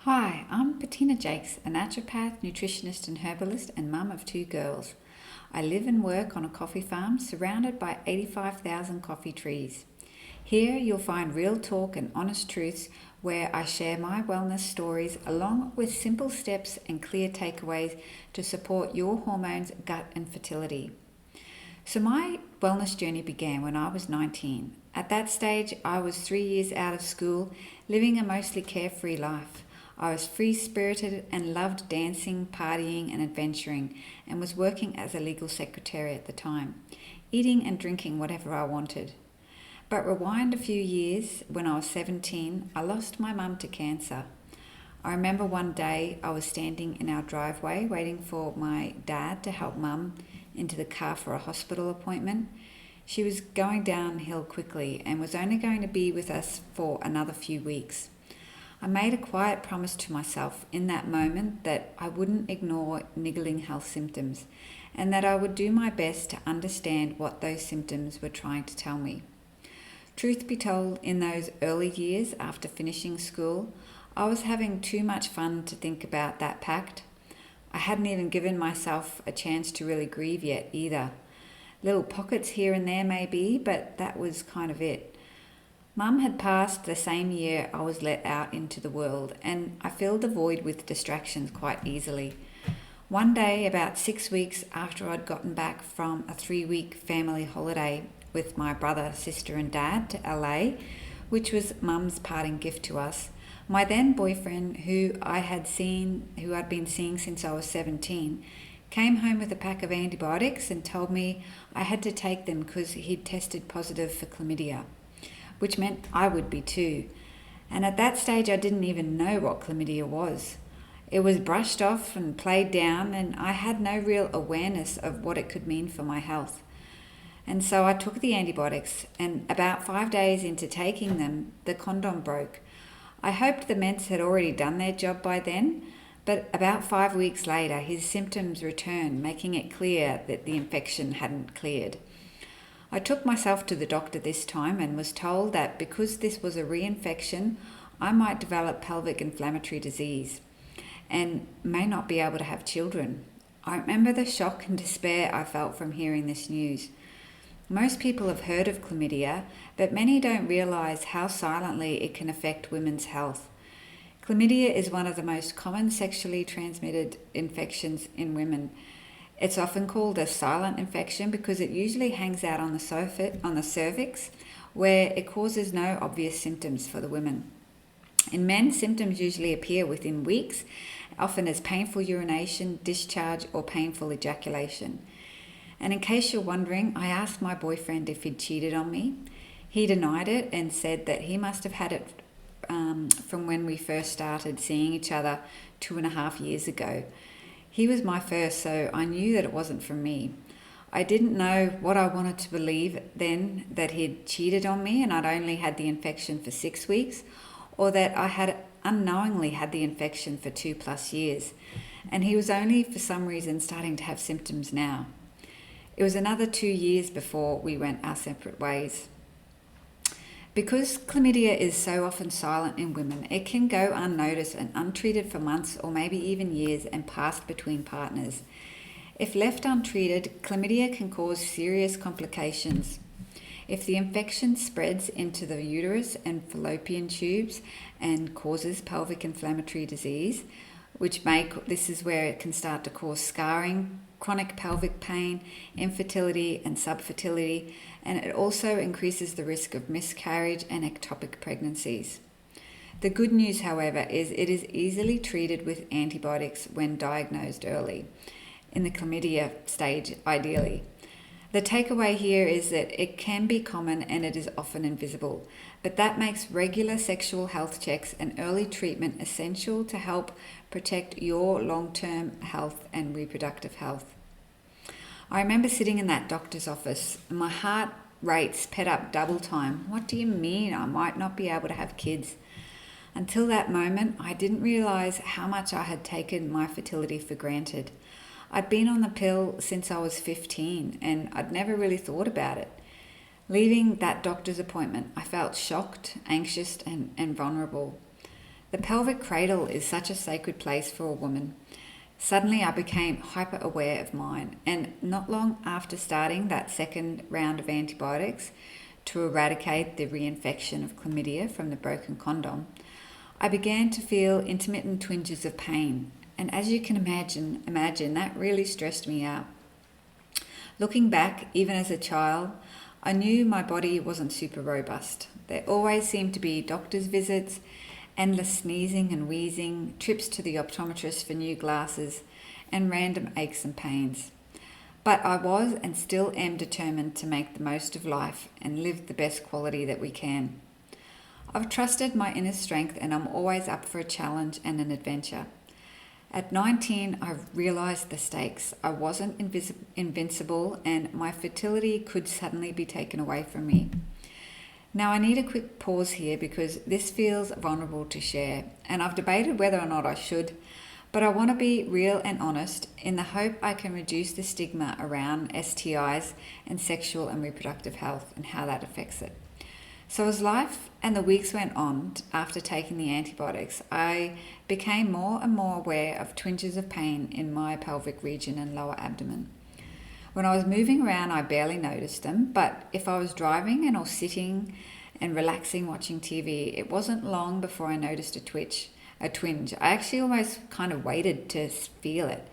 Hi, I'm Bettina Jakes, a naturopath, nutritionist and herbalist and mum of two girls. I live and work on a coffee farm surrounded by 85,000 coffee trees. Here you'll find real talk and honest truths where I share my wellness stories along with simple steps and clear takeaways to support your hormones, gut and fertility. So my wellness journey began when I was 19. At that stage, I was 3 years out of school, living a mostly carefree life. I was free-spirited and loved dancing, partying and adventuring, and was working as a legal secretary at the time, eating and drinking whatever I wanted. But rewind a few years, when I was 17, I lost my mum to cancer. I remember one day I was standing in our driveway waiting for my dad to help mum into the car for a hospital appointment. She was going downhill quickly and was only going to be with us for another few weeks. I made a quiet promise to myself in that moment that I wouldn't ignore niggling health symptoms and that I would do my best to understand what those symptoms were trying to tell me. Truth be told, in those early years after finishing school, I was having too much fun to think about that pact. I hadn't even given myself a chance to really grieve yet either. Little pockets here and there maybe, but that was kind of it. Mum had passed the same year I was let out into the world, and I filled the void with distractions quite easily. One day, about 6 weeks after I'd gotten back from a 3-week family holiday with my brother, sister and dad to LA, which was Mum's parting gift to us, my then boyfriend, who I'd been seeing since I was 17, came home with a pack of antibiotics and told me I had to take them because he'd tested positive for chlamydia, which meant I would be too. And at that stage I didn't even know what chlamydia was. It was brushed off and played down, and I had no real awareness of what it could mean for my health. And so I took the antibiotics, and about 5 days into taking them, the condom broke. I hoped the meds had already done their job by then, but about 5 weeks later his symptoms returned, making it clear that the infection hadn't cleared. I took myself to the doctor this time and was told that because this was a reinfection, I might develop pelvic inflammatory disease and may not be able to have children. I remember the shock and despair I felt from hearing this news. Most people have heard of chlamydia, but many don't realize how silently it can affect women's health. Chlamydia is one of the most common sexually transmitted infections in women. It's often called a silent infection because it usually hangs out on the cervix, where it causes no obvious symptoms for the women. In men, symptoms usually appear within weeks, often as painful urination, discharge, or painful ejaculation. And in case you're wondering, I asked my boyfriend if he'd cheated on me. He denied it and said that he must have had it from when we first started seeing each other 2.5 years ago. He was my first, so I knew that it wasn't from me. I didn't know what I wanted to believe then, that he'd cheated on me and I'd only had the infection for 6 weeks, or that I had unknowingly had the infection for 2+ years, and he was only for some reason starting to have symptoms now. It was another 2 years before we went our separate ways. Because chlamydia is so often silent in women, it can go unnoticed and untreated for months or maybe even years and passed between partners. If left untreated, chlamydia can cause serious complications. If the infection spreads into the uterus and fallopian tubes and causes pelvic inflammatory disease, this is where it can start to cause scarring, chronic pelvic pain, infertility and subfertility, and it also increases the risk of miscarriage and ectopic pregnancies. The good news, however, is it is easily treated with antibiotics when diagnosed early, in the chlamydia stage ideally. The takeaway here is that it can be common and it is often invisible, but that makes regular sexual health checks and early treatment essential to help protect your long-term health and reproductive health. I remember sitting in that doctor's office and my heart rate sped up double time. What do you mean I might not be able to have kids? Until that moment, I didn't realize how much I had taken my fertility for granted. I'd been on the pill since I was 15 and I'd never really thought about it. Leaving that doctor's appointment, I felt shocked, anxious and vulnerable. The pelvic cradle is such a sacred place for a woman. Suddenly I became hyper aware of mine, and not long after starting that second round of antibiotics to eradicate the reinfection of chlamydia from the broken condom, I began to feel intermittent twinges of pain, and as you can imagine that really stressed me out. Looking back, even as a child, I knew my body wasn't super robust. There always seemed to be doctor's visits, endless sneezing and wheezing, trips to the optometrist for new glasses, and random aches and pains. But I was and still am determined to make the most of life and live the best quality that we can. I've trusted my inner strength, and I'm always up for a challenge and an adventure. At 19, I realised the stakes. I wasn't invincible, and my fertility could suddenly be taken away from me. Now I need a quick pause here because this feels vulnerable to share, and I've debated whether or not I should, but I want to be real and honest in the hope I can reduce the stigma around STIs and sexual and reproductive health and how that affects it. So as life and the weeks went on after taking the antibiotics, I became more and more aware of twinges of pain in my pelvic region and lower abdomen. When I was moving around, I barely noticed them, but if I was driving and or sitting and relaxing watching TV, it wasn't long before I noticed a twinge. I actually almost kind of waited to feel it.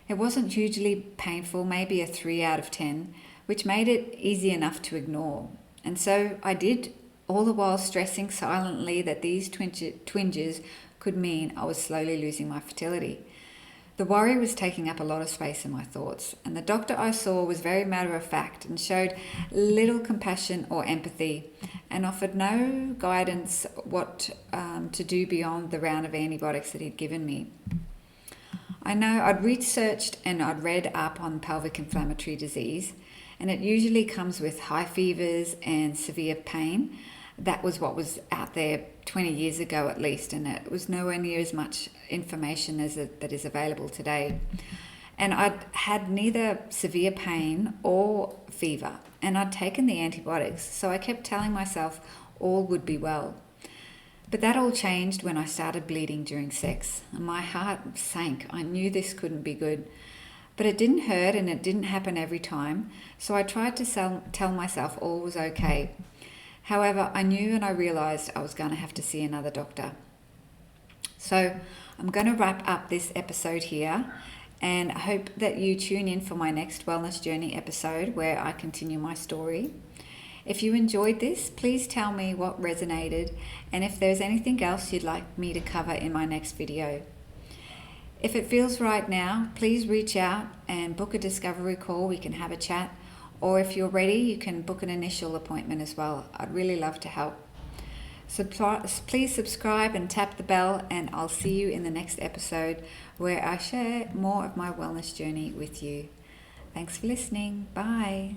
It wasn't hugely painful, maybe a 3 out of 10, which made it easy enough to ignore. And so I did, all the while stressing silently that these twinges could mean I was slowly losing my fertility. The worry was taking up a lot of space in my thoughts, and the doctor I saw was very matter of fact and showed little compassion or empathy and offered no guidance what to do beyond the round of antibiotics that he'd given me. I know I'd researched and I'd read up on pelvic inflammatory disease, and it usually comes with high fevers and severe pain. That was what was out there 20 years ago at least, and it was nowhere near as much information as that is available today. And I'd had neither severe pain or fever, and I'd taken the antibiotics, so I kept telling myself all would be well. But that all changed when I started bleeding during sex, and my heart sank. I knew this couldn't be good. But it didn't hurt, and it didn't happen every time, so I tried to tell myself all was okay. However, I knew and I realised I was going to have to see another doctor. So I'm going to wrap up this episode here, and I hope that you tune in for my next Wellness Journey episode where I continue my story. If you enjoyed this, please tell me what resonated and if there's anything else you'd like me to cover in my next video. If it feels right now, please reach out and book a discovery call. We can have a chat. Or if you're ready, you can book an initial appointment as well. I'd really love to help. So please subscribe and tap the bell, and I'll see you in the next episode where I share more of my wellness journey with you. Thanks for listening. Bye.